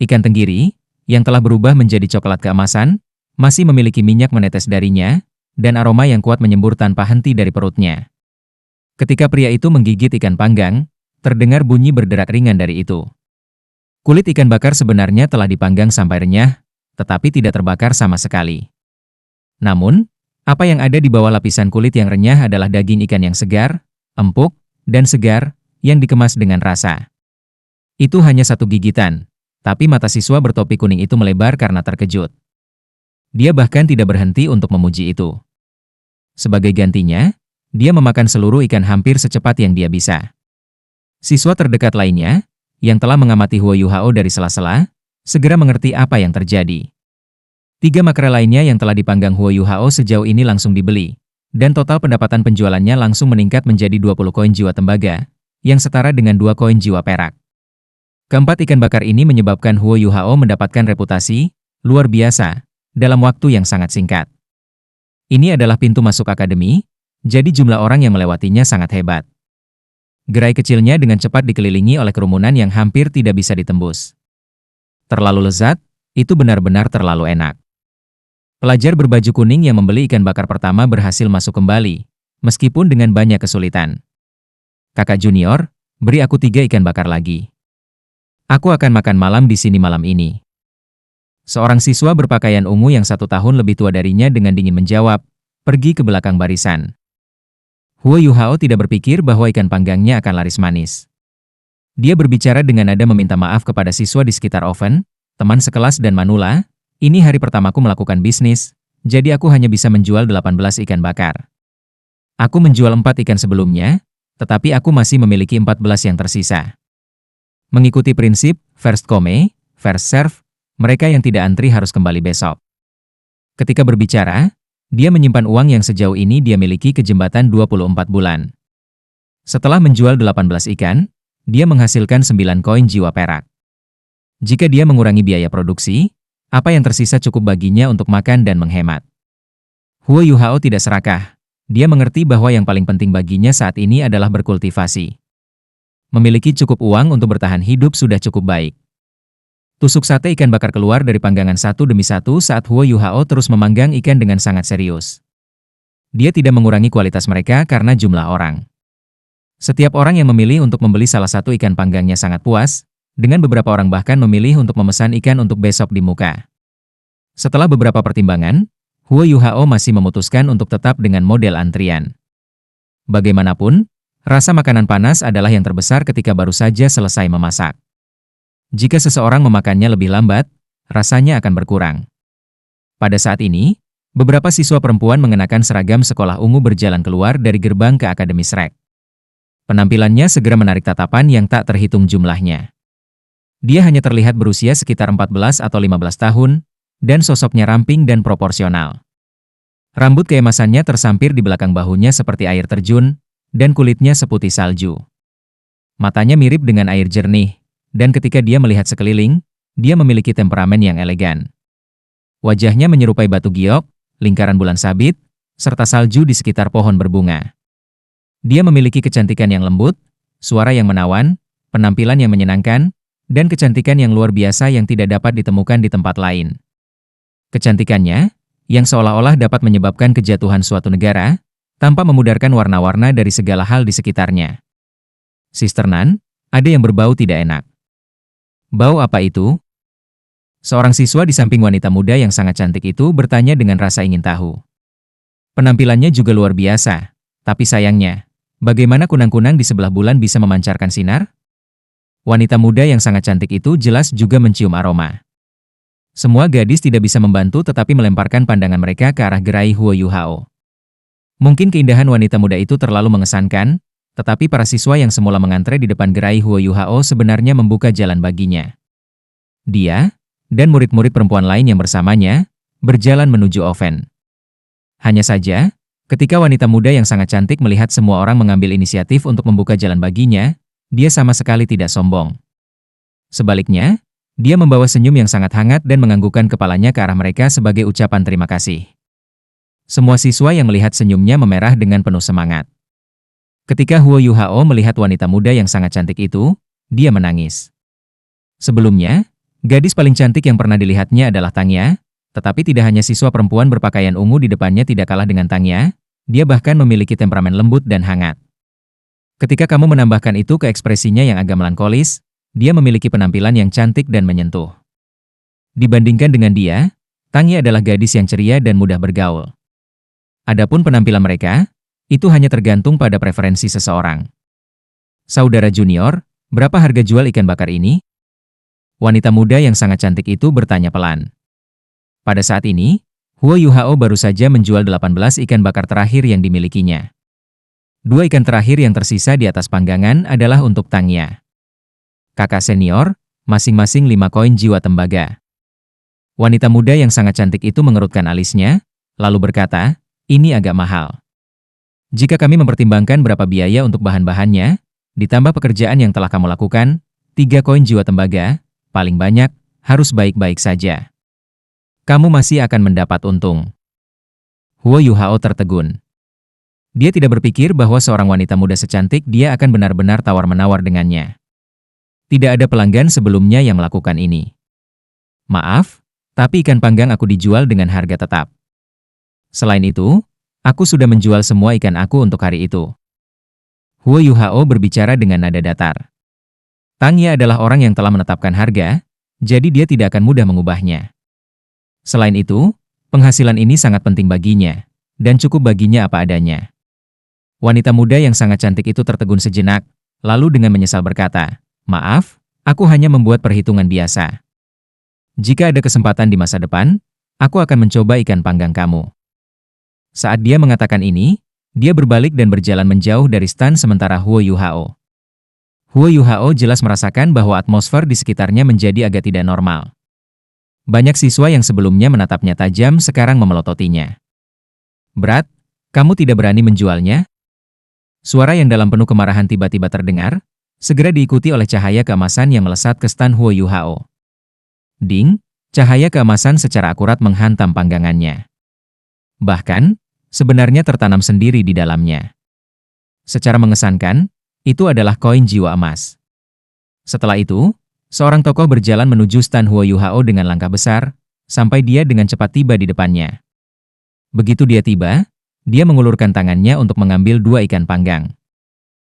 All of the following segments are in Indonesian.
Ikan tenggiri, yang telah berubah menjadi coklat keemasan, masih memiliki minyak menetes darinya, dan aroma yang kuat menyembur tanpa henti dari perutnya. Ketika pria itu menggigit ikan panggang, terdengar bunyi berderak ringan dari itu. Kulit ikan bakar sebenarnya telah dipanggang sampai renyah, tetapi tidak terbakar sama sekali. Namun, apa yang ada di bawah lapisan kulit yang renyah adalah daging ikan yang segar, empuk, dan segar, yang dikemas dengan rasa. Itu hanya satu gigitan, tapi mata siswa bertopi kuning itu melebar karena terkejut. Dia bahkan tidak berhenti untuk memuji itu. Sebagai gantinya, dia memakan seluruh ikan hampir secepat yang dia bisa. Siswa terdekat lainnya, yang telah mengamati Huo Yuhao dari sela-sela, segera mengerti apa yang terjadi. 3 makrel lainnya yang telah dipanggang Huo Yuhao sejauh ini langsung dibeli, dan total pendapatan penjualannya langsung meningkat menjadi 20 koin jiwa tembaga, yang setara dengan 2 koin jiwa perak. Keempat ikan bakar ini menyebabkan Huo Yuhao mendapatkan reputasi luar biasa dalam waktu yang sangat singkat. Ini adalah pintu masuk akademi, jadi jumlah orang yang melewatinya sangat hebat. Gerai kecilnya dengan cepat dikelilingi oleh kerumunan yang hampir tidak bisa ditembus. Terlalu lezat, itu benar-benar terlalu enak. Pelajar berbaju kuning yang membeli ikan bakar pertama berhasil masuk kembali, meskipun dengan banyak kesulitan. Kakak junior, beri aku 3 ikan bakar lagi. Aku akan makan malam di sini malam ini. Seorang siswa berpakaian ungu yang 1 tahun lebih tua darinya dengan dingin menjawab, pergi ke belakang barisan. Huo Yuhao tidak berpikir bahwa ikan panggangnya akan laris manis. Dia berbicara dengan nada meminta maaf kepada siswa di sekitar oven, teman sekelas dan manula, ini hari pertamaku melakukan bisnis, jadi aku hanya bisa menjual 18 ikan bakar. Aku menjual 4 ikan sebelumnya, tetapi aku masih memiliki 14 yang tersisa. Mengikuti prinsip first come, first serve, mereka yang tidak antri harus kembali besok. Ketika berbicara, dia menyimpan uang yang sejauh ini dia miliki ke jembatan 24 bulan. Setelah menjual 18 ikan, dia menghasilkan 9 koin jiwa perak. Jika dia mengurangi biaya produksi, apa yang tersisa cukup baginya untuk makan dan menghemat. Huo Yuhao tidak serakah. Dia mengerti bahwa yang paling penting baginya saat ini adalah berkultivasi. Memiliki cukup uang untuk bertahan hidup sudah cukup baik. Tusuk sate ikan bakar keluar dari panggangan satu demi satu saat Huo Yuhao terus memanggang ikan dengan sangat serius. Dia tidak mengurangi kualitas mereka karena jumlah orang. Setiap orang yang memilih untuk membeli salah satu ikan panggangnya sangat puas, dengan beberapa orang bahkan memilih untuk memesan ikan untuk besok di muka. Setelah beberapa pertimbangan, Huo Yuhao masih memutuskan untuk tetap dengan model antrian. Bagaimanapun, rasa makanan panas adalah yang terbesar ketika baru saja selesai memasak. Jika seseorang memakannya lebih lambat, rasanya akan berkurang. Pada saat ini, beberapa siswa perempuan mengenakan seragam sekolah ungu berjalan keluar dari gerbang ke Akademi Shrek. Penampilannya segera menarik tatapan yang tak terhitung jumlahnya. Dia hanya terlihat berusia sekitar 14 atau 15 tahun, dan sosoknya ramping dan proporsional. Rambut keemasannya tersampir di belakang bahunya seperti air terjun, dan kulitnya seputih salju. Matanya mirip dengan air jernih, dan ketika dia melihat sekeliling, dia memiliki temperamen yang elegan. Wajahnya menyerupai batu giok, lingkaran bulan sabit, serta salju di sekitar pohon berbunga. Dia memiliki kecantikan yang lembut, suara yang menawan, penampilan yang menyenangkan, dan kecantikan yang luar biasa yang tidak dapat ditemukan di tempat lain. Kecantikannya, yang seolah-olah dapat menyebabkan kejatuhan suatu negara, tanpa memudarkan warna-warna dari segala hal di sekitarnya. Sister Nan, ada yang berbau tidak enak. Bau apa itu? Seorang siswa di samping wanita muda yang sangat cantik itu bertanya dengan rasa ingin tahu. Penampilannya juga luar biasa, tapi sayangnya, bagaimana kunang-kunang di sebelah bulan bisa memancarkan sinar? Wanita muda yang sangat cantik itu jelas juga mencium aroma. Semua gadis tidak bisa membantu tetapi melemparkan pandangan mereka ke arah gerai Huo Yuhao. Mungkin keindahan wanita muda itu terlalu mengesankan, tetapi para siswa yang semula mengantre di depan gerai Huo Yuhao sebenarnya membuka jalan baginya. Dia, dan murid-murid perempuan lain yang bersamanya, berjalan menuju oven. Hanya saja, ketika wanita muda yang sangat cantik melihat semua orang mengambil inisiatif untuk membuka jalan baginya, dia sama sekali tidak sombong. Sebaliknya, dia membawa senyum yang sangat hangat dan menganggukkan kepalanya ke arah mereka sebagai ucapan terima kasih. Semua siswa yang melihat senyumnya memerah dengan penuh semangat. Ketika Huo Yuhao melihat wanita muda yang sangat cantik itu, dia menangis. Sebelumnya, Gadis paling cantik yang pernah dilihatnya adalah Tangya, tetapi tidak hanya siswa perempuan berpakaian ungu di depannya tidak kalah dengan Tangya, dia bahkan memiliki temperamen lembut dan hangat. Ketika kamu menambahkan itu ke ekspresinya yang agak melankolis, dia memiliki penampilan yang cantik dan menyentuh. Dibandingkan dengan dia, Tangya adalah gadis yang ceria dan mudah bergaul. Adapun penampilan mereka, itu hanya tergantung pada preferensi seseorang. Saudara junior, berapa harga jual ikan bakar ini? Wanita muda yang sangat cantik itu bertanya pelan. Pada saat ini, Huo Yuhao baru saja menjual 18 ikan bakar terakhir yang dimilikinya. 2 ikan terakhir yang tersisa di atas panggangan adalah untuk Tangya. Kakak senior, masing-masing 5 koin jiwa tembaga. Wanita muda yang sangat cantik itu mengerutkan alisnya, lalu berkata, ini agak mahal. Jika kami mempertimbangkan berapa biaya untuk bahan-bahannya, ditambah pekerjaan yang telah kamu lakukan, 3 koin jiwa tembaga, paling banyak, harus baik-baik saja. Kamu masih akan mendapat untung. Huo Yuhao tertegun. Dia tidak berpikir bahwa seorang wanita muda secantik dia akan benar-benar tawar-menawar dengannya. Tidak ada pelanggan sebelumnya yang melakukan ini. Maaf, tapi ikan panggang aku dijual dengan harga tetap. Selain itu, aku sudah menjual semua ikan aku untuk hari itu. Huo Yuhao berbicara dengan nada datar. Tangya adalah orang yang telah menetapkan harga, jadi dia tidak akan mudah mengubahnya. Selain itu, penghasilan ini sangat penting baginya, dan cukup baginya apa adanya. Wanita muda yang sangat cantik itu tertegun sejenak, lalu dengan menyesal berkata, maaf, aku hanya membuat perhitungan biasa. Jika ada kesempatan di masa depan, aku akan mencoba ikan panggang kamu. Saat dia mengatakan ini, dia berbalik dan berjalan menjauh dari stan sementara Huo Yuhao. Huo Yuhao jelas merasakan bahwa atmosfer di sekitarnya menjadi agak tidak normal. Banyak siswa yang sebelumnya menatapnya tajam sekarang memelototinya. Berat, kamu tidak berani menjualnya? Suara yang dalam penuh kemarahan tiba-tiba terdengar, segera diikuti oleh cahaya keemasan yang melesat ke stan Huo Yuhao. Ding, cahaya keemasan secara akurat menghantam panggangannya. Bahkan, sebenarnya tertanam sendiri di dalamnya. Secara mengesankan, itu adalah koin jiwa emas. Setelah itu, seorang tokoh berjalan menuju stan Huo Yuhao dengan langkah besar, sampai dia dengan cepat tiba di depannya. Begitu dia tiba, dia mengulurkan tangannya untuk mengambil 2 ikan panggang.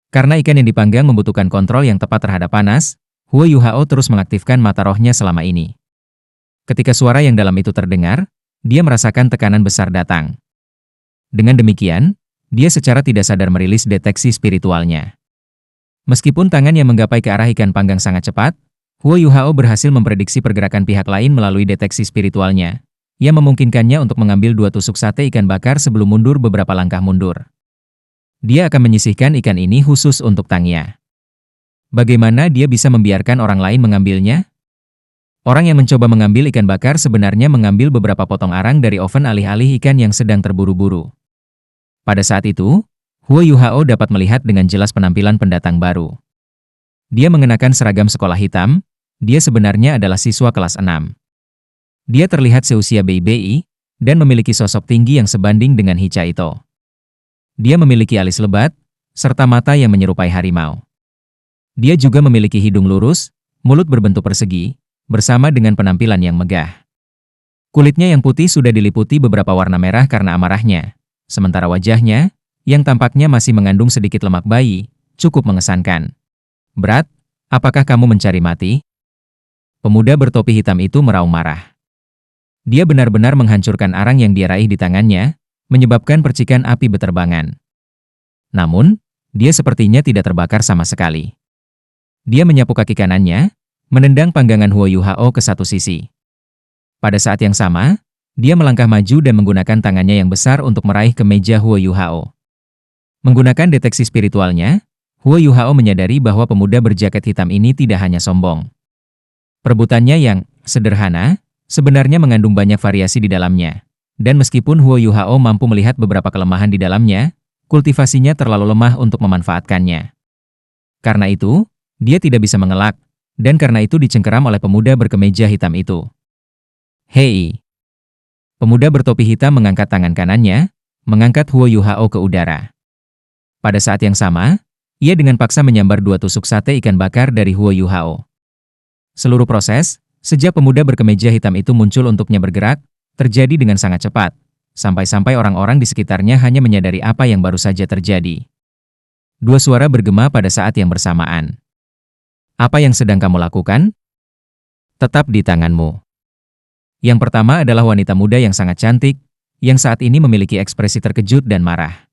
Karena ikan yang dipanggang membutuhkan kontrol yang tepat terhadap panas, Huo Yuhao terus mengaktifkan mata rohnya selama ini. Ketika suara yang dalam itu terdengar, dia merasakan tekanan besar datang. Dengan demikian, dia secara tidak sadar merilis deteksi spiritualnya. Meskipun tangan yang menggapai ke arah ikan panggang sangat cepat, Huo Yuhao berhasil memprediksi pergerakan pihak lain melalui deteksi spiritualnya, yang memungkinkannya untuk mengambil 2 tusuk sate ikan bakar sebelum mundur beberapa langkah mundur. Dia akan menyisihkan ikan ini khusus untuk Tangya. Bagaimana dia bisa membiarkan orang lain mengambilnya? Orang yang mencoba mengambil ikan bakar sebenarnya mengambil beberapa potong arang dari oven alih-alih ikan yang sedang terburu-buru. Pada saat itu, Huo Yuhao dapat melihat dengan jelas penampilan pendatang baru. Dia mengenakan seragam sekolah hitam, dia sebenarnya adalah siswa kelas 6. Dia terlihat seusia Bei, dan memiliki sosok tinggi yang sebanding dengan Hicha Ito. Dia memiliki alis lebat, serta mata yang menyerupai harimau. Dia juga memiliki hidung lurus, mulut berbentuk persegi, bersama dengan penampilan yang megah. Kulitnya yang putih sudah diliputi beberapa warna merah karena amarahnya, sementara wajahnya, yang tampaknya masih mengandung sedikit lemak bayi, cukup mengesankan. Berat, apakah kamu mencari mati? Pemuda bertopi hitam itu meraung marah. Dia benar-benar menghancurkan arang yang dia raih di tangannya, menyebabkan percikan api beterbangan. Namun, dia sepertinya tidak terbakar sama sekali. Dia menyapu kaki kanannya, menendang panggangan Huo Yuhao ke satu sisi. Pada saat yang sama, dia melangkah maju dan menggunakan tangannya yang besar untuk meraih ke meja Huo Yuhao. Menggunakan deteksi spiritualnya, Huo Yuhao menyadari bahwa pemuda berjaket hitam ini tidak hanya sombong. Perebutannya yang sederhana, sebenarnya mengandung banyak variasi di dalamnya. Dan meskipun Huo Yuhao mampu melihat beberapa kelemahan di dalamnya, kultivasinya terlalu lemah untuk memanfaatkannya. Karena itu, dia tidak bisa mengelak, dan karena itu dicengkeram oleh pemuda berkemeja hitam itu. Hei! Pemuda bertopi hitam mengangkat tangan kanannya, mengangkat Huo Yuhao ke udara. Pada saat yang sama, ia dengan paksa menyambar 2 tusuk sate ikan bakar dari Huo Yuhao. Seluruh proses, Sejak pemuda berkemeja hitam itu muncul untuknya bergerak, terjadi dengan sangat cepat, sampai-sampai orang-orang di sekitarnya hanya menyadari apa yang baru saja terjadi. Dua suara bergema pada saat yang bersamaan. Apa yang sedang kamu lakukan? Tetap di tanganmu. Yang pertama adalah wanita muda yang sangat cantik, yang saat ini memiliki ekspresi terkejut dan marah.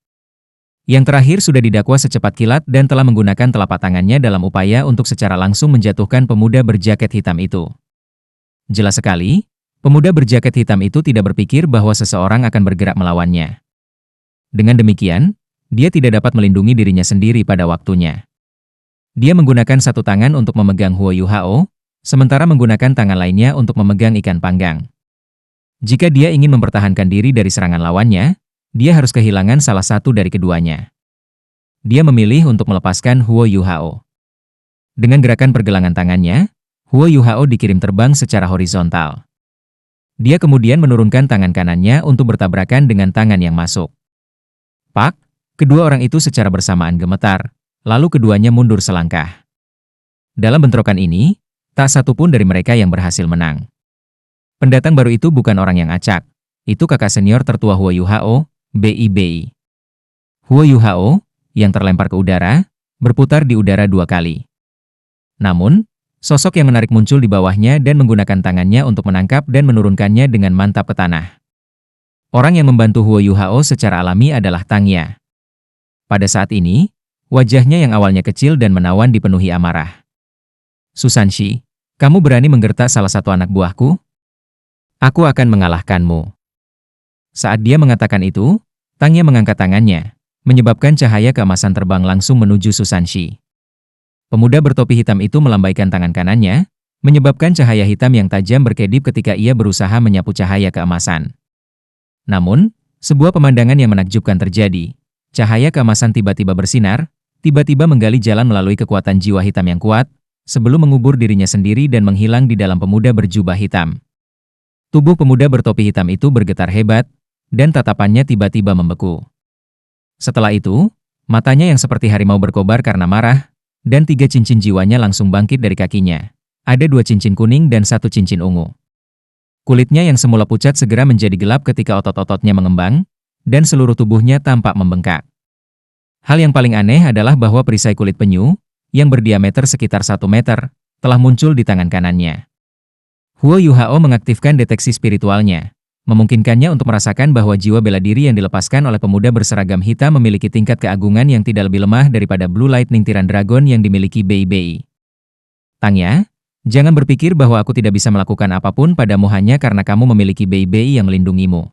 Yang terakhir sudah didakwa secepat kilat dan telah menggunakan telapak tangannya dalam upaya untuk secara langsung menjatuhkan pemuda berjaket hitam itu. Jelas sekali, pemuda berjaket hitam itu tidak berpikir bahwa seseorang akan bergerak melawannya. Dengan demikian, dia tidak dapat melindungi dirinya sendiri pada waktunya. Dia menggunakan satu tangan untuk memegang Huo Yuhao, sementara menggunakan tangan lainnya untuk memegang ikan panggang. Jika dia ingin mempertahankan diri dari serangan lawannya, dia harus kehilangan salah satu dari keduanya. Dia memilih untuk melepaskan Huo Yuhao. Dengan gerakan pergelangan tangannya, Huo Yuhao dikirim terbang secara horizontal. Dia kemudian menurunkan tangan kanannya untuk bertabrakan dengan tangan yang masuk. Pak, kedua orang itu secara bersamaan gemetar, lalu keduanya mundur selangkah. Dalam bentrokan ini, tak satu pun dari mereka yang berhasil menang. Pendatang baru itu bukan orang yang acak, itu kakak senior tertua Huo Yuhao, Bei. Huo Yuhao, yang terlempar ke udara, berputar di udara 2 kali. Namun, sosok yang menarik muncul di bawahnya dan menggunakan tangannya untuk menangkap dan menurunkannya dengan mantap ke tanah. Orang yang membantu Huo Yuhao secara alami adalah Tang Ya. Pada saat ini, wajahnya yang awalnya kecil dan menawan dipenuhi amarah. Susanshi, kamu berani menggertak salah satu anak buahku? Aku akan mengalahkanmu. Saat dia mengatakan itu, Tang Ya mengangkat tangannya, menyebabkan cahaya keemasan terbang langsung menuju Susanshi. Pemuda bertopi hitam itu melambaikan tangan kanannya, menyebabkan cahaya hitam yang tajam berkedip ketika ia berusaha menyapu cahaya keemasan. Namun, sebuah pemandangan yang menakjubkan terjadi. Cahaya keemasan tiba-tiba bersinar, tiba-tiba menggali jalan melalui kekuatan jiwa hitam yang kuat, sebelum mengubur dirinya sendiri dan menghilang di dalam pemuda berjubah hitam. Tubuh pemuda bertopi hitam itu bergetar hebat, dan tatapannya tiba-tiba membeku. Setelah itu, matanya yang seperti harimau berkobar karena marah, dan 3 cincin jiwanya langsung bangkit dari kakinya. Ada 2 cincin kuning dan 1 cincin ungu. Kulitnya yang semula pucat segera menjadi gelap ketika otot-ototnya mengembang, dan seluruh tubuhnya tampak membengkak. Hal yang paling aneh adalah bahwa perisai kulit penyu, yang berdiameter sekitar 1 meter, telah muncul di tangan kanannya. Huo Yuhao mengaktifkan deteksi spiritualnya, memungkinkannya untuk merasakan bahwa jiwa bela diri yang dilepaskan oleh pemuda berseragam hitam memiliki tingkat keagungan yang tidak lebih lemah daripada Blue Lightning Tiran Dragon yang dimiliki Bei. Tang Ya, jangan berpikir bahwa aku tidak bisa melakukan apapun padamu hanya karena kamu memiliki Bei yang melindungimu.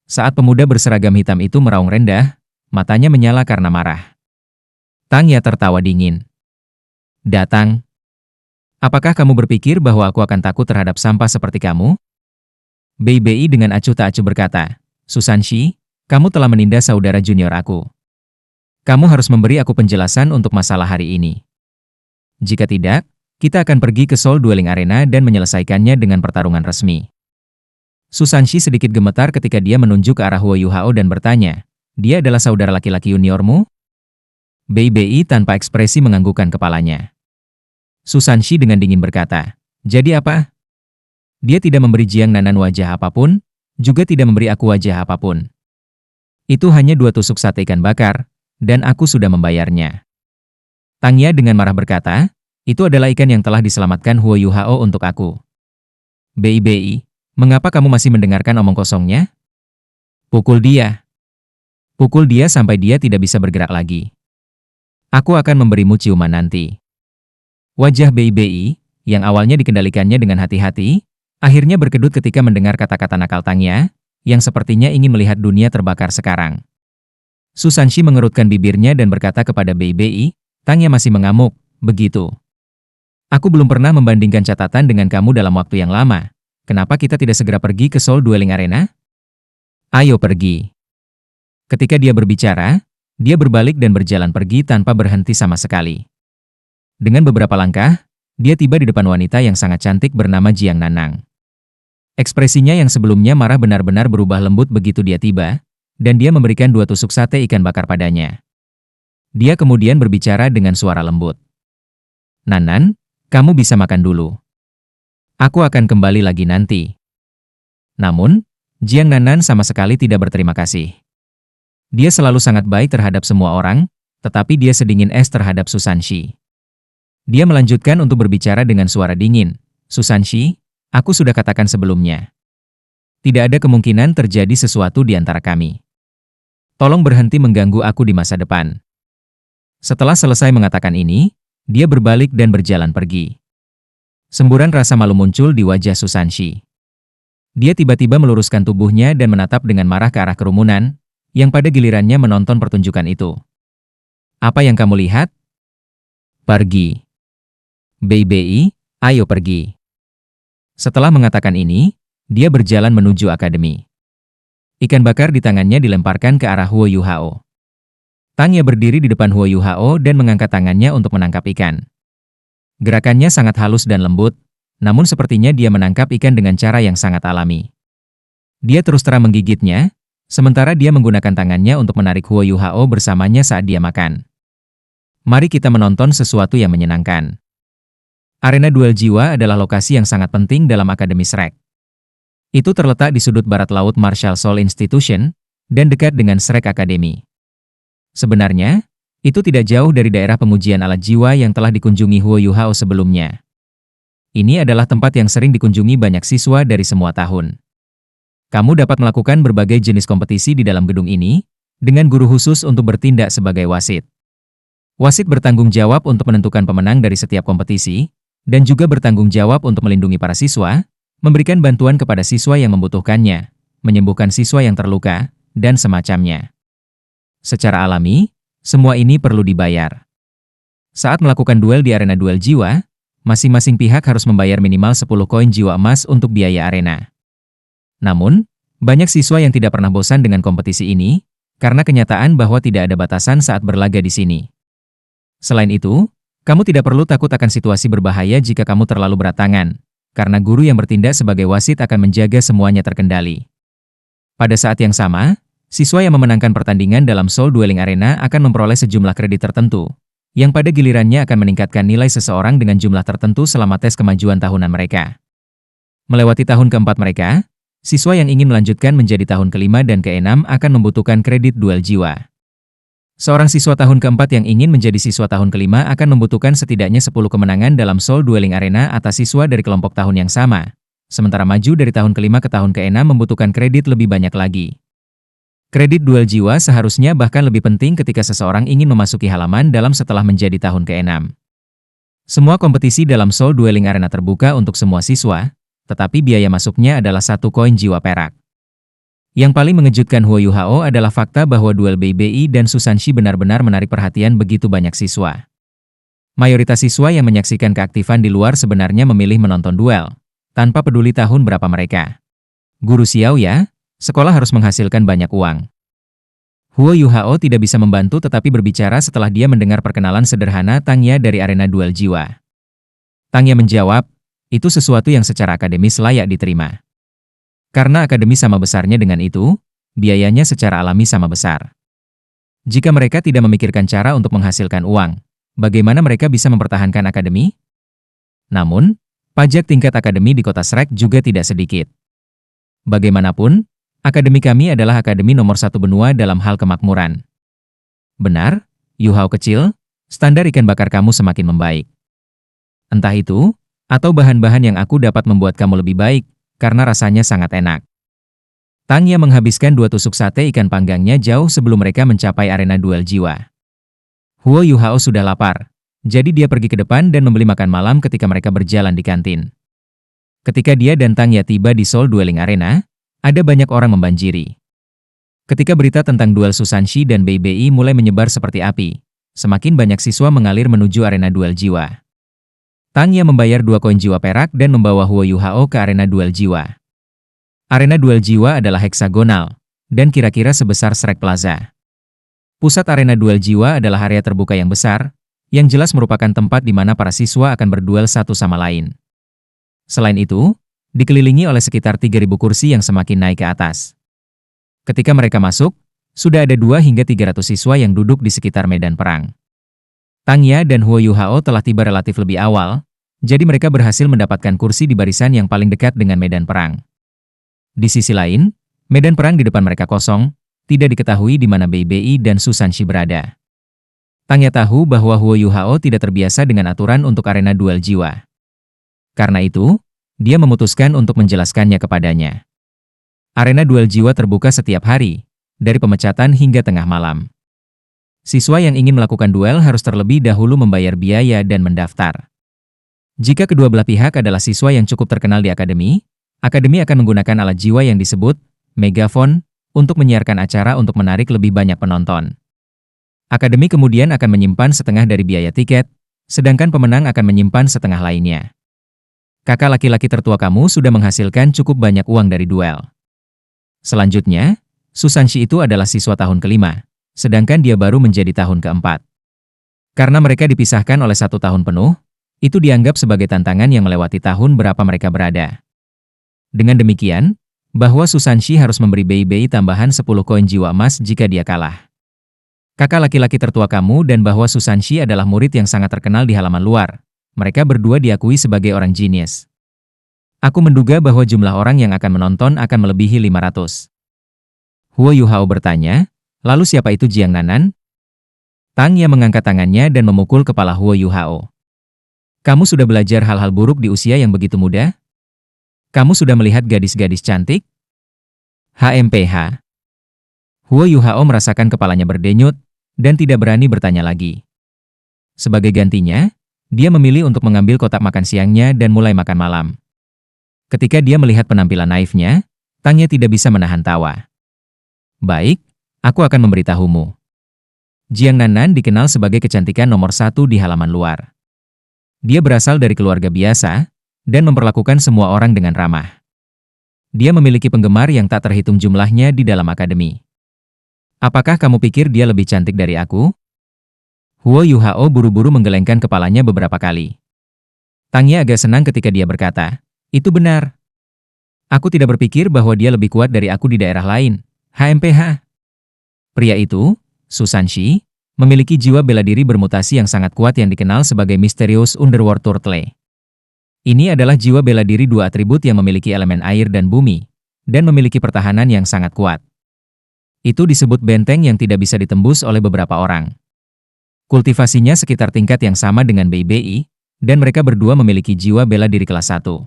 Saat pemuda berseragam hitam itu meraung rendah, matanya menyala karena marah. Tang Ya tertawa dingin. Datang. Apakah kamu berpikir bahwa aku akan takut terhadap sampah seperti kamu? Bei dengan acuh tak acuh berkata, Susanshi, kamu telah menindas saudara junior aku. Kamu harus memberi aku penjelasan untuk masalah hari ini. Jika tidak, kita akan pergi ke Soul Dueling Arena dan menyelesaikannya dengan pertarungan resmi. Susanshi sedikit gemetar ketika dia menunjuk ke arah Huo Yuhao dan bertanya, dia adalah saudara laki-laki juniormu? Bei tanpa ekspresi menganggukkan kepalanya. Susanshi dengan dingin berkata, jadi apa? Dia tidak memberi Jiang Nanan wajah apapun, juga tidak memberi aku wajah apapun. Itu hanya 2 tusuk sate ikan bakar, dan aku sudah membayarnya. Tang Ya dengan marah berkata, itu adalah ikan yang telah diselamatkan Huo Yuhao untuk aku. Bei, mengapa kamu masih mendengarkan omong kosongnya? Pukul dia. Pukul dia sampai dia tidak bisa bergerak lagi. Aku akan memberimu ciuman nanti. Wajah Bei, yang awalnya dikendalikannya dengan hati-hati, akhirnya berkedut ketika mendengar kata-kata nakal Tang Ya, yang sepertinya ingin melihat dunia terbakar sekarang. Susanshi mengerutkan bibirnya dan berkata kepada Bei, Tang Ya masih mengamuk, begitu. Aku belum pernah membandingkan catatan dengan kamu dalam waktu yang lama. Kenapa kita tidak segera pergi ke Soul Dueling Arena? Ayo pergi. Ketika dia berbicara, dia berbalik dan berjalan pergi tanpa berhenti sama sekali. Dengan beberapa langkah, dia tiba di depan wanita yang sangat cantik bernama Jiang Nanang. Ekspresinya yang sebelumnya marah benar-benar berubah lembut begitu dia tiba, dan dia memberikan 2 tusuk sate ikan bakar padanya. Dia kemudian berbicara dengan suara lembut. Nanan, kamu bisa makan dulu. Aku akan kembali lagi nanti. Namun, Jiang Nanan sama sekali tidak berterima kasih. Dia selalu sangat baik terhadap semua orang, tetapi dia sedingin es terhadap Susanshi. Dia melanjutkan untuk berbicara dengan suara dingin. Susanshi, aku sudah katakan sebelumnya. Tidak ada kemungkinan terjadi sesuatu di antara kami. Tolong berhenti mengganggu aku di masa depan. Setelah selesai mengatakan ini, dia berbalik dan berjalan pergi. Semburan rasa malu muncul di wajah Susanshi. Dia tiba-tiba meluruskan tubuhnya dan menatap dengan marah ke arah kerumunan, yang pada gilirannya menonton pertunjukan itu. Apa yang kamu lihat? Pergi. BBI, ayo pergi. Setelah mengatakan ini, dia berjalan menuju akademi. Ikan bakar di tangannya dilemparkan ke arah Huo Yuhao. Tangya berdiri di depan Huo Yuhao dan mengangkat tangannya untuk menangkap ikan. Gerakannya sangat halus dan lembut, namun sepertinya dia menangkap ikan dengan cara yang sangat alami. Dia terus terang menggigitnya, sementara dia menggunakan tangannya untuk menarik Huo Yuhao bersamanya saat dia makan. Mari kita menonton sesuatu yang menyenangkan. Arena duel jiwa adalah lokasi yang sangat penting dalam Akademi Shrek. Itu terletak di sudut barat laut Martial Soul Institution, dan dekat dengan Shrek Academy. Sebenarnya, itu tidak jauh dari daerah pengujian alat jiwa yang telah dikunjungi Huo Yuhao sebelumnya. Ini adalah tempat yang sering dikunjungi banyak siswa dari semua tahun. Kamu dapat melakukan berbagai jenis kompetisi di dalam gedung ini, dengan guru khusus untuk bertindak sebagai wasit. Wasit bertanggung jawab untuk menentukan pemenang dari setiap kompetisi, dan juga bertanggung jawab untuk melindungi para siswa, memberikan bantuan kepada siswa yang membutuhkannya, menyembuhkan siswa yang terluka, dan semacamnya. Secara alami, semua ini perlu dibayar. Saat melakukan duel di arena duel jiwa, masing-masing pihak harus membayar minimal 10 koin jiwa emas untuk biaya arena. Namun, banyak siswa yang tidak pernah bosan dengan kompetisi ini, karena kenyataan bahwa tidak ada batasan saat berlaga di sini. Selain itu, kamu tidak perlu takut akan situasi berbahaya jika kamu terlalu berat tangan, karena guru yang bertindak sebagai wasit akan menjaga semuanya terkendali. Pada saat yang sama, siswa yang memenangkan pertandingan dalam Soul Dueling Arena akan memperoleh sejumlah kredit tertentu, yang pada gilirannya akan meningkatkan nilai seseorang dengan jumlah tertentu selama tes kemajuan tahunan mereka. Melewati tahun keempat mereka, siswa yang ingin melanjutkan menjadi tahun kelima dan keenam akan membutuhkan kredit duel jiwa. Seorang siswa tahun keempat yang ingin menjadi siswa tahun kelima akan membutuhkan setidaknya 10 kemenangan dalam Soul Dueling Arena atas siswa dari kelompok tahun yang sama, sementara maju dari tahun kelima ke tahun keenam membutuhkan kredit lebih banyak lagi. Kredit duel jiwa seharusnya bahkan lebih penting ketika seseorang ingin memasuki halaman dalam setelah menjadi tahun keenam. Semua kompetisi dalam Soul Dueling Arena terbuka untuk semua siswa, tetapi biaya masuknya adalah 1 koin jiwa perak. Yang paling mengejutkan Huo Yuhao adalah fakta bahwa duel BBI dan Susanshi benar-benar menarik perhatian begitu banyak siswa. Mayoritas siswa yang menyaksikan keaktifan di luar sebenarnya memilih menonton duel, tanpa peduli tahun berapa mereka. Guru Xiao ya, sekolah harus menghasilkan banyak uang. Huo Yuhao tidak bisa membantu tetapi berbicara setelah dia mendengar perkenalan sederhana Tangya dari arena duel jiwa. Tangya menjawab, itu sesuatu yang secara akademis layak diterima. Karena akademi sama besarnya dengan itu, biayanya secara alami sama besar. Jika mereka tidak memikirkan cara untuk menghasilkan uang, bagaimana mereka bisa mempertahankan akademi? Namun, pajak tingkat akademi di kota Shrek juga tidak sedikit. Bagaimanapun, akademi kami adalah akademi nomor 1 benua dalam hal kemakmuran. Benar, Yuhao kecil, standar ikan bakar kamu semakin membaik. Entah itu, atau bahan-bahan yang aku dapat membuat kamu lebih baik, karena rasanya sangat enak. Tangya menghabiskan 2 tusuk sate ikan panggangnya jauh sebelum mereka mencapai arena duel jiwa. Huo Yuhao sudah lapar, jadi dia pergi ke depan dan membeli makan malam ketika mereka berjalan di kantin. Ketika dia dan Tangya tiba di Soul Dueling Arena, ada banyak orang membanjiri. Ketika berita tentang duel Susanshi dan BBI mulai menyebar seperti api, semakin banyak siswa mengalir menuju arena duel jiwa. Tangya membayar 2 koin jiwa perak dan membawa Huo Yuhao ke arena duel jiwa. Arena duel jiwa adalah heksagonal, dan kira-kira sebesar Shrek Plaza. Pusat arena duel jiwa adalah area terbuka yang besar, yang jelas merupakan tempat di mana para siswa akan berduel satu sama lain. Selain itu, dikelilingi oleh sekitar 3.000 kursi yang semakin naik ke atas. Ketika mereka masuk, sudah ada 2 hingga 300 siswa yang duduk di sekitar medan perang. Tangya dan Huo Yuhao telah tiba relatif lebih awal, jadi mereka berhasil mendapatkan kursi di barisan yang paling dekat dengan medan perang. Di sisi lain, medan perang di depan mereka kosong, tidak diketahui di mana Bei Bei dan Su Sanxi berada. Tangya tahu bahwa Huo Yuhao tidak terbiasa dengan aturan untuk arena duel jiwa. Karena itu, dia memutuskan untuk menjelaskannya kepadanya. Arena duel jiwa terbuka setiap hari, dari pemecatan hingga tengah malam. Siswa yang ingin melakukan duel harus terlebih dahulu membayar biaya dan mendaftar. Jika kedua belah pihak adalah siswa yang cukup terkenal di akademi akan menggunakan alat jiwa yang disebut megafon untuk menyiarkan acara untuk menarik lebih banyak penonton. Akademi kemudian akan menyimpan setengah dari biaya tiket, sedangkan pemenang akan menyimpan setengah lainnya. Kakak laki-laki tertua kamu sudah menghasilkan cukup banyak uang dari duel. Selanjutnya, Su Sanxi itu adalah siswa tahun kelima, sedangkan dia baru menjadi tahun keempat. Karena mereka dipisahkan oleh 1 tahun penuh, itu dianggap sebagai tantangan yang melewati tahun berapa mereka berada. Dengan demikian, bahwa Su Sanxi harus memberi Bei Bei tambahan 10 koin jiwa emas jika dia kalah. Kakak laki-laki tertua kamu dan bahwa Su Sanxi adalah murid yang sangat terkenal di halaman luar. Mereka berdua diakui sebagai orang jenius. Aku menduga bahwa jumlah orang yang akan menonton akan melebihi 500. Huo Yuhao bertanya, lalu siapa itu Jiang Nanan? Tangya mengangkat tangannya dan memukul kepala Huo Yuhao. Kamu sudah belajar hal-hal buruk di usia yang begitu muda? Kamu sudah melihat gadis-gadis cantik? HMPH. Huo Yuhao merasakan kepalanya berdenyut, dan tidak berani bertanya lagi. Sebagai gantinya, dia memilih untuk mengambil kotak makan siangnya dan mulai makan malam. Ketika dia melihat penampilan naifnya, Tangya tidak bisa menahan tawa. Baik, aku akan memberitahumu. Jiang Nanan dikenal sebagai kecantikan nomor 1 di halaman luar. Dia berasal dari keluarga biasa, dan memperlakukan semua orang dengan ramah. Dia memiliki penggemar yang tak terhitung jumlahnya di dalam akademi. Apakah kamu pikir dia lebih cantik dari aku? Huo Yuhao buru-buru menggelengkan kepalanya beberapa kali. Tangya agak senang ketika dia berkata, itu benar. Aku tidak berpikir bahwa dia lebih kuat dari aku di daerah lain. HMPH. Pria itu, Su Sanxi, memiliki jiwa bela diri bermutasi yang sangat kuat yang dikenal sebagai Mysterious Underworld Turtle. Ini adalah jiwa bela diri 2 atribut yang memiliki elemen air dan bumi, dan memiliki pertahanan yang sangat kuat. Itu disebut benteng yang tidak bisa ditembus oleh beberapa orang. Kultivasinya sekitar tingkat yang sama dengan Bei Bei, dan mereka berdua memiliki jiwa bela diri kelas 1.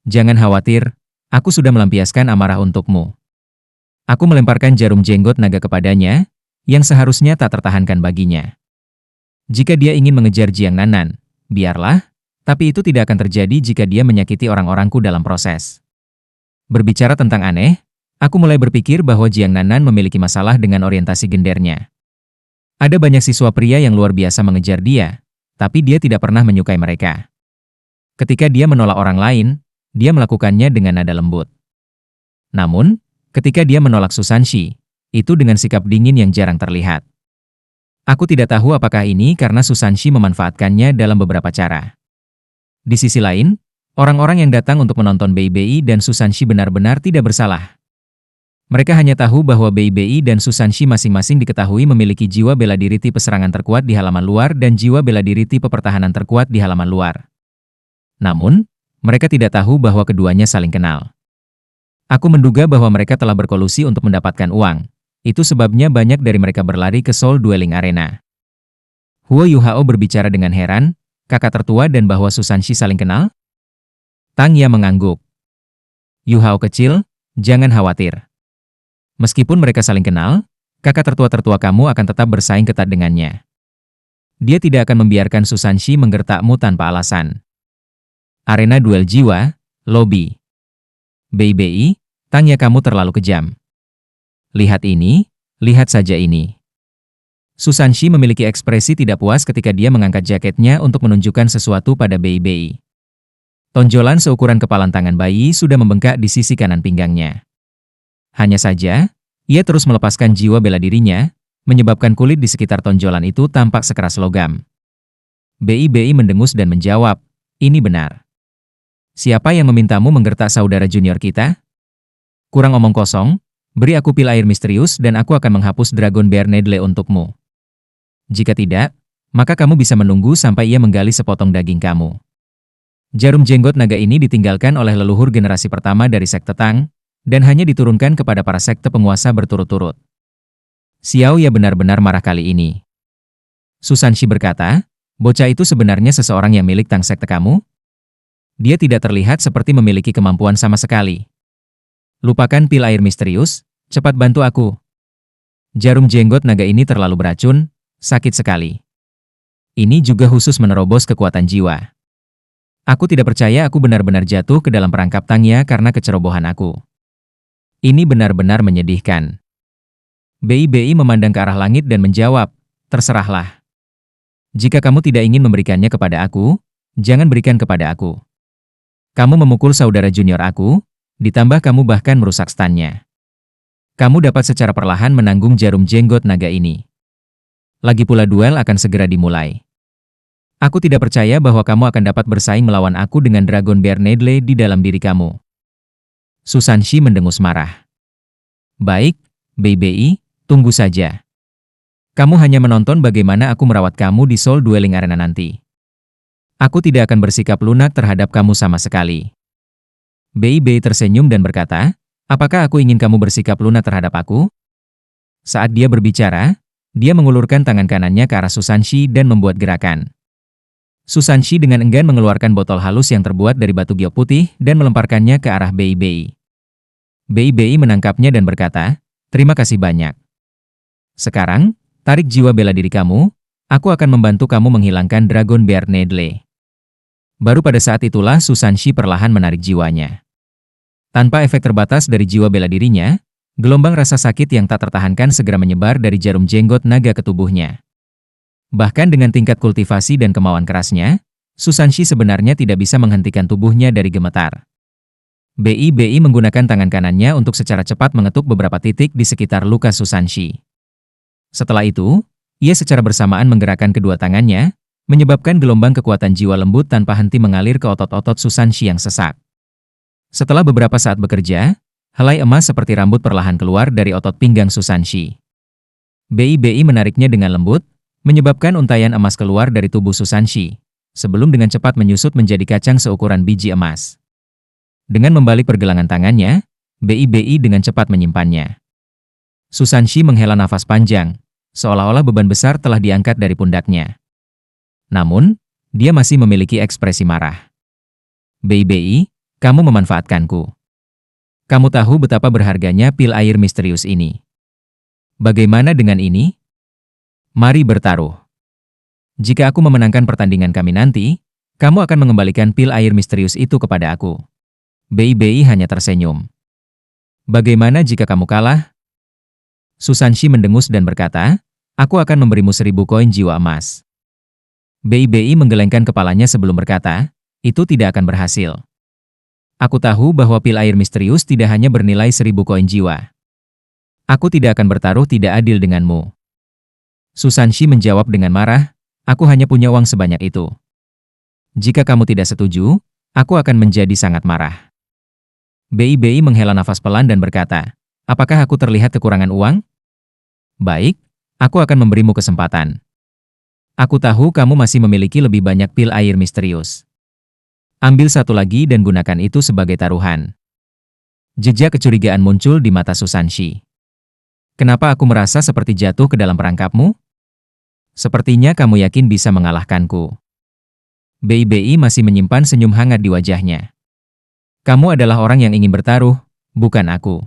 Jangan khawatir, aku sudah melampiaskan amarah untukmu. Aku melemparkan jarum jenggot naga kepadanya, yang seharusnya tak tertahankan baginya. Jika dia ingin mengejar Jiang Nanan, biarlah, tapi itu tidak akan terjadi jika dia menyakiti orang-orangku dalam proses. Berbicara tentang aneh, aku mulai berpikir bahwa Jiang Nanan memiliki masalah dengan orientasi gendernya. Ada banyak siswa pria yang luar biasa mengejar dia, tapi dia tidak pernah menyukai mereka. Ketika dia menolak orang lain, dia melakukannya dengan nada lembut. Namun, ketika dia menolak Su Sanxi, itu dengan sikap dingin yang jarang terlihat. Aku tidak tahu apakah ini karena Su Sanxi memanfaatkannya dalam beberapa cara. Di sisi lain, orang-orang yang datang untuk menonton Bei Bei dan Su Sanxi benar-benar tidak bersalah. Mereka hanya tahu bahwa Bei Bei dan Su Sanxi masing-masing diketahui memiliki jiwa bela diri tipe serangan terkuat di halaman luar dan jiwa bela diri tipe pertahanan terkuat di halaman luar. Namun, mereka tidak tahu bahwa keduanya saling kenal. Aku menduga bahwa mereka telah berkolusi untuk mendapatkan uang. Itu sebabnya banyak dari mereka berlari ke Seoul Dueling Arena. Huo Yuhao berbicara dengan heran, kakak tertua dan bahwa Su Sanxi saling kenal? Tangya mengangguk. Yuhao kecil, jangan khawatir. Meskipun mereka saling kenal, kakak tertua-tertua kamu akan tetap bersaing ketat dengannya. Dia tidak akan membiarkan Su Sanxi menggertakmu tanpa alasan. Arena duel jiwa, lobi. Bei Bei, Tangya kamu terlalu kejam. Lihat ini, lihat saja ini. Su Sanxi memiliki ekspresi tidak puas ketika dia mengangkat jaketnya untuk menunjukkan sesuatu pada Bei Bei. Tonjolan seukuran kepalan tangan bayi sudah membengkak di sisi kanan pinggangnya. Hanya saja, ia terus melepaskan jiwa bela dirinya, menyebabkan kulit di sekitar tonjolan itu tampak sekeras logam. Bei Bei mendengus dan menjawab, ini benar. Siapa yang memintamu menggertak saudara junior kita? Kurang omong kosong, beri aku pil air misterius dan aku akan menghapus Dragon Bear Needle untukmu. Jika tidak, maka kamu bisa menunggu sampai ia menggali sepotong daging kamu. Jarum jenggot naga ini ditinggalkan oleh leluhur generasi pertama dari sekte Tang, dan hanya diturunkan kepada para sekte penguasa berturut-turut. Xiao Ya benar-benar marah kali ini. Susanshi berkata, bocah itu sebenarnya seseorang yang milik Tang sekte kamu? Dia tidak terlihat seperti memiliki kemampuan sama sekali. Lupakan pil air misterius, cepat bantu aku. Jarum jenggot naga ini terlalu beracun, sakit sekali. Ini juga khusus menerobos kekuatan jiwa. Aku tidak percaya aku benar-benar jatuh ke dalam perangkap Tangya karena kecerobohan aku. Ini benar-benar menyedihkan. BI memandang ke arah langit dan menjawab, terserahlah. Jika kamu tidak ingin memberikannya kepada aku, jangan berikan kepada aku. Kamu memukul saudara junior aku, ditambah kamu bahkan merusak stannya. Kamu dapat secara perlahan menanggung jarum jenggot naga ini. Lagi pula duel akan segera dimulai. Aku tidak percaya bahwa kamu akan dapat bersaing melawan aku dengan Dragon Bear Needle di dalam diri kamu. Susanshi mendengus marah. Baik, BI, tunggu saja. Kamu hanya menonton bagaimana aku merawat kamu di Soul Dueling Arena nanti. Aku tidak akan bersikap lunak terhadap kamu sama sekali. BI tersenyum dan berkata, apakah aku ingin kamu bersikap lunak terhadap aku? Saat dia berbicara, dia mengulurkan tangan kanannya ke arah Susanshi dan membuat gerakan. Susanshi dengan enggan mengeluarkan botol halus yang terbuat dari batu giok putih dan melemparkannya ke arah BI. BI menangkapnya dan berkata, terima kasih banyak. Sekarang, tarik jiwa bela diri kamu, aku akan membantu kamu menghilangkan Dragon Bear Needle. Baru pada saat itulah Susanshi perlahan menarik jiwanya. Tanpa efek terbatas dari jiwa bela dirinya, gelombang rasa sakit yang tak tertahankan segera menyebar dari jarum jenggot naga ke tubuhnya. Bahkan dengan tingkat kultivasi dan kemauan kerasnya, Susanshi sebenarnya tidak bisa menghentikan tubuhnya dari gemetar. BI menggunakan tangan kanannya untuk secara cepat mengetuk beberapa titik di sekitar luka Susanshi. Setelah itu, ia secara bersamaan menggerakkan kedua tangannya, menyebabkan gelombang kekuatan jiwa lembut tanpa henti mengalir ke otot-otot Susanshi yang sesak. Setelah beberapa saat bekerja, helai emas seperti rambut perlahan keluar dari otot pinggang Susanshi. BI menariknya dengan lembut, menyebabkan untaian emas keluar dari tubuh Susanshi, sebelum dengan cepat menyusut menjadi kacang seukuran biji emas. Dengan membalik pergelangan tangannya, BI dengan cepat menyimpannya. Susanshi menghela nafas panjang, seolah-olah beban besar telah diangkat dari pundaknya. Namun, dia masih memiliki ekspresi marah. BI, kamu memanfaatkanku. Kamu tahu betapa berharganya pil air misterius ini. Bagaimana dengan ini? Mari bertaruh. Jika aku memenangkan pertandingan kami nanti, kamu akan mengembalikan pil air misterius itu kepada aku. BI hanya tersenyum. Bagaimana jika kamu kalah? Susanshi mendengus dan berkata, aku akan memberimu 1000 koin jiwa emas. BI menggelengkan kepalanya sebelum berkata, itu tidak akan berhasil. Aku tahu bahwa pil air misterius tidak hanya bernilai 1000 koin jiwa. Aku tidak akan bertaruh tidak adil denganmu. Susanshi menjawab dengan marah, aku hanya punya uang sebanyak itu. Jika kamu tidak setuju, aku akan menjadi sangat marah. BI menghela nafas pelan dan berkata, apakah aku terlihat kekurangan uang? Baik, aku akan memberimu kesempatan. Aku tahu kamu masih memiliki lebih banyak pil air misterius. Ambil satu lagi dan gunakan itu sebagai taruhan. Jejak kecurigaan muncul di mata Susanshi. Kenapa aku merasa seperti jatuh ke dalam perangkapmu? Sepertinya kamu yakin bisa mengalahkanku. BI masih menyimpan senyum hangat di wajahnya. Kamu adalah orang yang ingin bertaruh, bukan aku.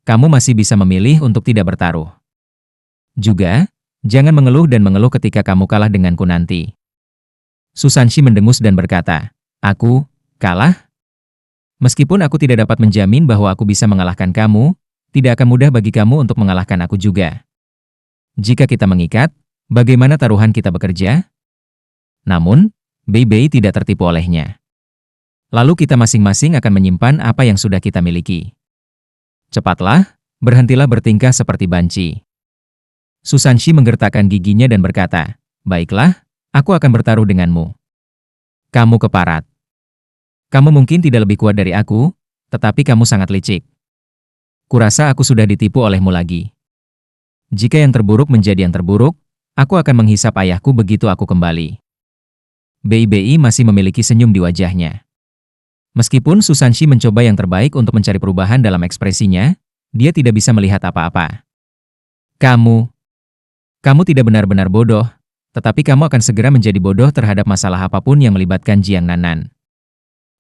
Kamu masih bisa memilih untuk tidak bertaruh. Juga, jangan mengeluh dan mengeluh ketika kamu kalah denganku nanti. Susanshi mendengus dan berkata, aku kalah? Meskipun aku tidak dapat menjamin bahwa aku bisa mengalahkan kamu, tidak akan mudah bagi kamu untuk mengalahkan aku juga. Jika kita mengikat, bagaimana taruhan kita bekerja? Namun, BI tidak tertipu olehnya. Lalu kita masing-masing akan menyimpan apa yang sudah kita miliki. Cepatlah, berhentilah bertingkah seperti banci. Susanshi menggertakkan giginya dan berkata, baiklah, aku akan bertaruh denganmu. Kamu keparat. Kamu mungkin tidak lebih kuat dari aku, tetapi kamu sangat licik. Kurasa aku sudah ditipu olehmu lagi. Jika yang terburuk menjadi yang terburuk, aku akan menghisap ayahku begitu aku kembali. BI masih memiliki senyum di wajahnya. Meskipun Susanshi mencoba yang terbaik untuk mencari perubahan dalam ekspresinya, dia tidak bisa melihat apa-apa. Kamu tidak benar-benar bodoh, tetapi kamu akan segera menjadi bodoh terhadap masalah apapun yang melibatkan Jiang Nanan.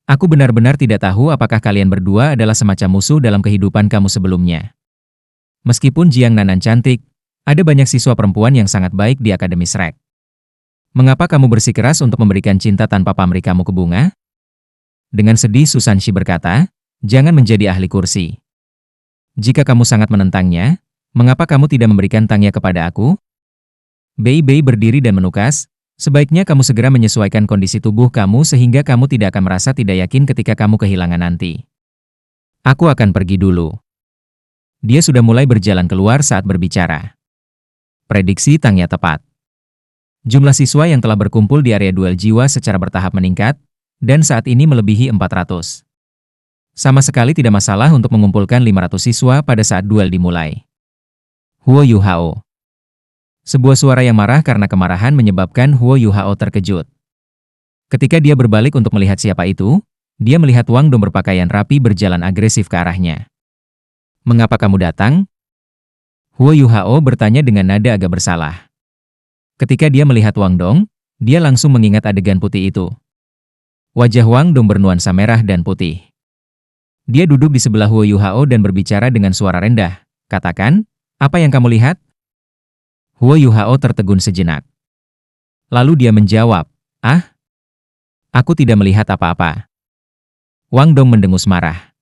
Aku benar-benar tidak tahu apakah kalian berdua adalah semacam musuh dalam kehidupan kamu sebelumnya. Meskipun Jiang Nanan cantik, ada banyak siswa perempuan yang sangat baik di Akademi Shrek. Mengapa kamu bersikeras untuk memberikan cinta tanpa pamrih kamu ke bunga? Dengan sedih Susanshi berkata, jangan menjadi ahli kursi. Jika kamu sangat menentangnya, mengapa kamu tidak memberikan tangnya kepada aku? Bei berdiri dan menukas, sebaiknya kamu segera menyesuaikan kondisi tubuh kamu sehingga kamu tidak akan merasa tidak yakin ketika kamu kehilangan nanti. Aku akan pergi dulu. Dia sudah mulai berjalan keluar saat berbicara. Prediksi tangnya tepat. Jumlah siswa yang telah berkumpul di area duel jiwa secara bertahap meningkat, dan saat ini melebihi 400. Sama sekali tidak masalah untuk mengumpulkan 500 siswa pada saat duel dimulai. Huo Yuhao. Sebuah suara yang marah karena kemarahan menyebabkan Huo Yuhao terkejut. Ketika dia berbalik untuk melihat siapa itu, dia melihat Wang Dong berpakaian rapi berjalan agresif ke arahnya. Mengapa kamu datang? Huo Yuhao bertanya dengan nada agak bersalah. Ketika dia melihat Wang Dong, dia langsung mengingat adegan putih itu. Wajah Wang Dong bernuansa merah dan putih. Dia duduk di sebelah Huo Yuhao dan berbicara dengan suara rendah. Katakan, apa yang kamu lihat? Huo Yuhao tertegun sejenak. Lalu dia menjawab, aku tidak melihat apa-apa. Wang Dong mendengus marah.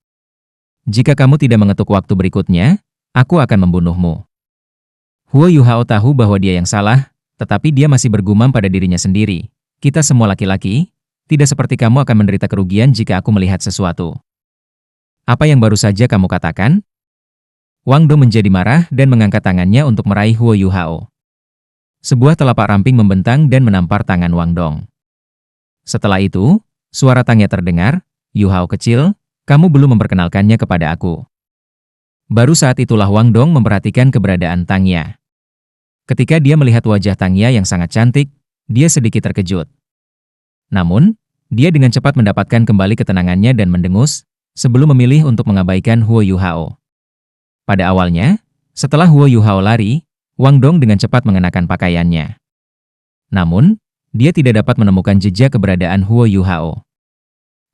Jika kamu tidak mengetuk waktu berikutnya, aku akan membunuhmu. Huo Yuhao tahu bahwa dia yang salah, tetapi dia masih bergumam pada dirinya sendiri. Kita semua laki-laki, tidak seperti kamu akan menderita kerugian jika aku melihat sesuatu. Apa yang baru saja kamu katakan? Wang Dong menjadi marah dan mengangkat tangannya untuk meraih Huo Yuhao. Sebuah telapak ramping membentang dan menampar tangan Wang Dong. Setelah itu, suara tangnya terdengar, Yuhao kecil, kamu belum memperkenalkannya kepada aku. Baru saat itulah Wang Dong memperhatikan keberadaan Tangya. Ketika dia melihat wajah Tangya yang sangat cantik, dia sedikit terkejut. Namun, dia dengan cepat mendapatkan kembali ketenangannya dan mendengus, sebelum memilih untuk mengabaikan Huo Yuhao. Pada awalnya, setelah Huo Yuhao lari, Wang Dong dengan cepat mengenakan pakaiannya. Namun, dia tidak dapat menemukan jejak keberadaan Huo Yuhao.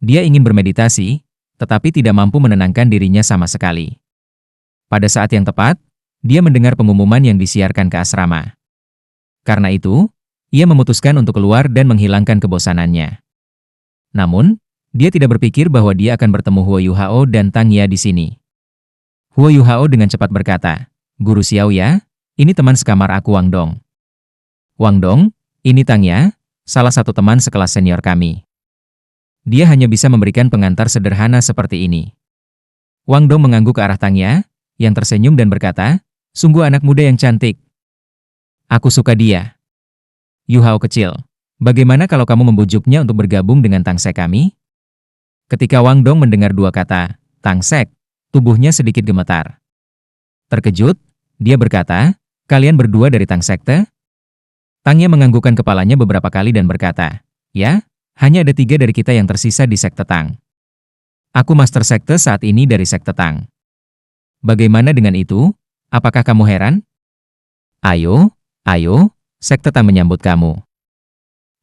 Dia ingin bermeditasi, tetapi tidak mampu menenangkan dirinya sama sekali. Pada saat yang tepat, dia mendengar pengumuman yang disiarkan ke asrama. Karena itu, ia memutuskan untuk keluar dan menghilangkan kebosanannya. Namun, dia tidak berpikir bahwa dia akan bertemu Huo Yuhao dan Tangya di sini. Huo Yuhao dengan cepat berkata, Guru Xiaoya, ini teman sekamar aku Wang Dong. Wang Dong, ini Tangya, salah satu teman sekelas senior kami. Dia hanya bisa memberikan pengantar sederhana seperti ini. Wang Dong mengangguk ke arah Tangya, yang tersenyum dan berkata, sungguh anak muda yang cantik. Aku suka dia. Yuhao kecil, bagaimana kalau kamu membujuknya untuk bergabung dengan Tangsek kami? Ketika Wang Dong mendengar dua kata, Tangsek, tubuhnya sedikit gemetar. Terkejut, dia berkata, kalian berdua dari Tang Sekte? Tangya menganggukkan kepalanya beberapa kali dan berkata, ya, hanya ada 3 dari kita yang tersisa di Sekte Tang. Aku Master Sekte saat ini dari Sekte Tang. Bagaimana dengan itu? Apakah kamu heran? Ayo, Sekte Tang menyambut kamu.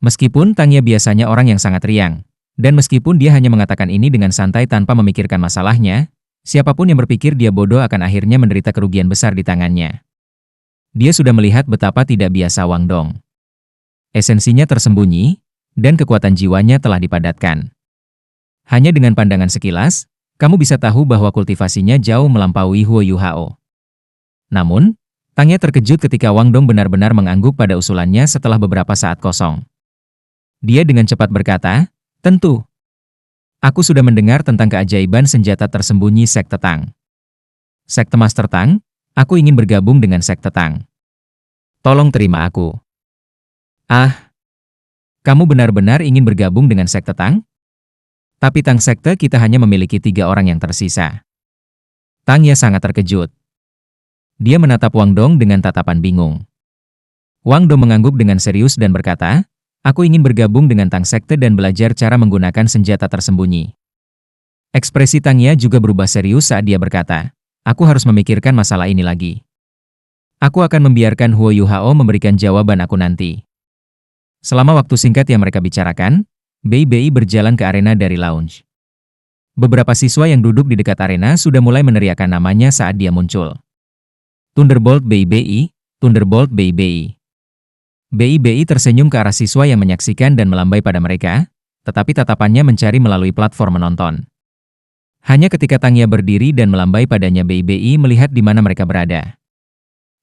Meskipun Tangya biasanya orang yang sangat riang, dan meskipun dia hanya mengatakan ini dengan santai tanpa memikirkan masalahnya, siapapun yang berpikir dia bodoh akan akhirnya menderita kerugian besar di tangannya. Dia sudah melihat betapa tidak biasa Wang Dong. Esensinya tersembunyi, dan kekuatan jiwanya telah dipadatkan. Hanya dengan pandangan sekilas, kamu bisa tahu bahwa kultivasinya jauh melampaui Huo Yuhao. Namun, Tangya terkejut ketika Wang Dong benar-benar mengangguk pada usulannya setelah beberapa saat kosong. Dia dengan cepat berkata, tentu. Aku sudah mendengar tentang keajaiban senjata tersembunyi Sekte Tang. Sekte Master Tang, aku ingin bergabung dengan Sekte Tang. Tolong terima aku. Kamu benar-benar ingin bergabung dengan Sekte Tang? Tapi Tang Sekte kita hanya memiliki 3 orang yang tersisa. Tangya sangat terkejut. Dia menatap Wang Dong dengan tatapan bingung. Wang Dong mengangguk dengan serius dan berkata, Aku ingin bergabung dengan Tang Sekte dan belajar cara menggunakan senjata tersembunyi. Ekspresi Tangya juga berubah serius saat dia berkata, aku harus memikirkan masalah ini lagi. Aku akan membiarkan Huo Yuhao memberikan jawaban aku nanti. Selama waktu singkat yang mereka bicarakan, Bei Bei berjalan ke arena dari lounge. Beberapa siswa yang duduk di dekat arena sudah mulai meneriakkan namanya saat dia muncul. Thunderbolt Bei Bei, Thunderbolt Bei Bei. Bei Bei tersenyum ke arah siswa yang menyaksikan dan melambai pada mereka, tetapi tatapannya mencari melalui platform menonton. Hanya ketika Tangya berdiri dan melambai padanya Bei Bei melihat di mana mereka berada.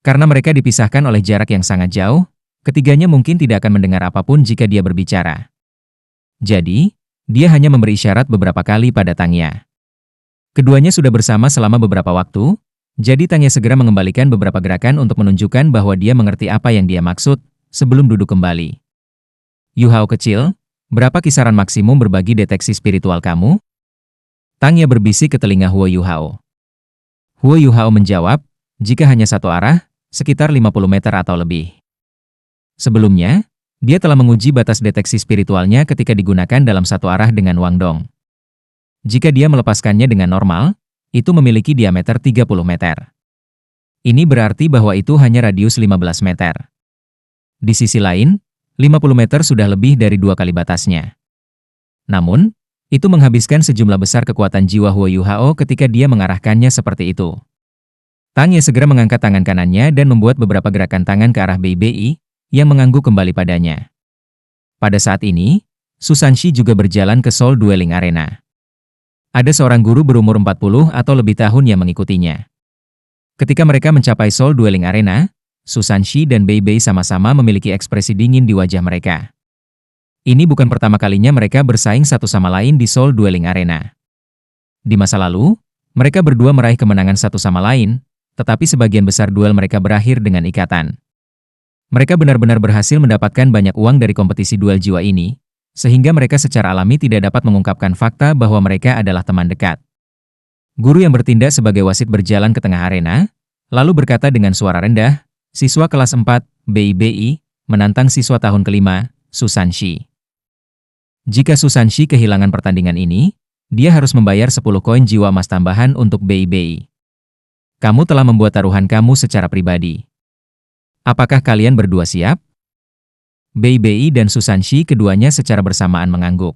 Karena mereka dipisahkan oleh jarak yang sangat jauh, ketiganya mungkin tidak akan mendengar apapun jika dia berbicara. Jadi, dia hanya memberi isyarat beberapa kali pada Tangya. Keduanya sudah bersama selama beberapa waktu, jadi Tangya segera mengembalikan beberapa gerakan untuk menunjukkan bahwa dia mengerti apa yang dia maksud, sebelum duduk kembali. Yuhao kecil, berapa kisaran maksimum berbagi deteksi spiritual kamu? Tangya berbisik ke telinga Huo Yuhao. Huo Yuhao menjawab, jika hanya satu arah, sekitar 50 meter atau lebih. Sebelumnya, dia telah menguji batas deteksi spiritualnya ketika digunakan dalam satu arah dengan Wang Dong. Jika dia melepaskannya dengan normal, itu memiliki diameter 30 meter. Ini berarti bahwa itu hanya radius 15 meter. Di sisi lain, 50 meter sudah lebih dari 2 kali batasnya. Namun, itu menghabiskan sejumlah besar kekuatan jiwa Huo Yuhao ketika dia mengarahkannya seperti itu. Tangya segera mengangkat tangan kanannya dan membuat beberapa gerakan tangan ke arah Bei Bei, yang mengangguk kembali padanya. Pada saat ini, Susanshi juga berjalan ke Soul Dueling Arena. Ada seorang guru berumur 40 atau lebih tahun yang mengikutinya. Ketika mereka mencapai Soul Dueling Arena, Susanshi dan Bei Bei sama-sama memiliki ekspresi dingin di wajah mereka. Ini bukan pertama kalinya mereka bersaing satu sama lain di Soul Dueling Arena. Di masa lalu, mereka berdua meraih kemenangan satu sama lain, tetapi sebagian besar duel mereka berakhir dengan ikatan. Mereka benar-benar berhasil mendapatkan banyak uang dari kompetisi duel jiwa ini, sehingga mereka secara alami tidak dapat mengungkapkan fakta bahwa mereka adalah teman dekat. Guru yang bertindak sebagai wasit berjalan ke tengah arena, lalu berkata dengan suara rendah, siswa kelas 4, Bei Bei, menantang siswa tahun kelima, Susanshi. Jika Susanshi kehilangan pertandingan ini, dia harus membayar 10 koin jiwa emas tambahan untuk Bei Bei. Kamu telah membuat taruhan kamu secara pribadi. Apakah kalian berdua siap? Bei Bei dan Susanshi keduanya secara bersamaan mengangguk.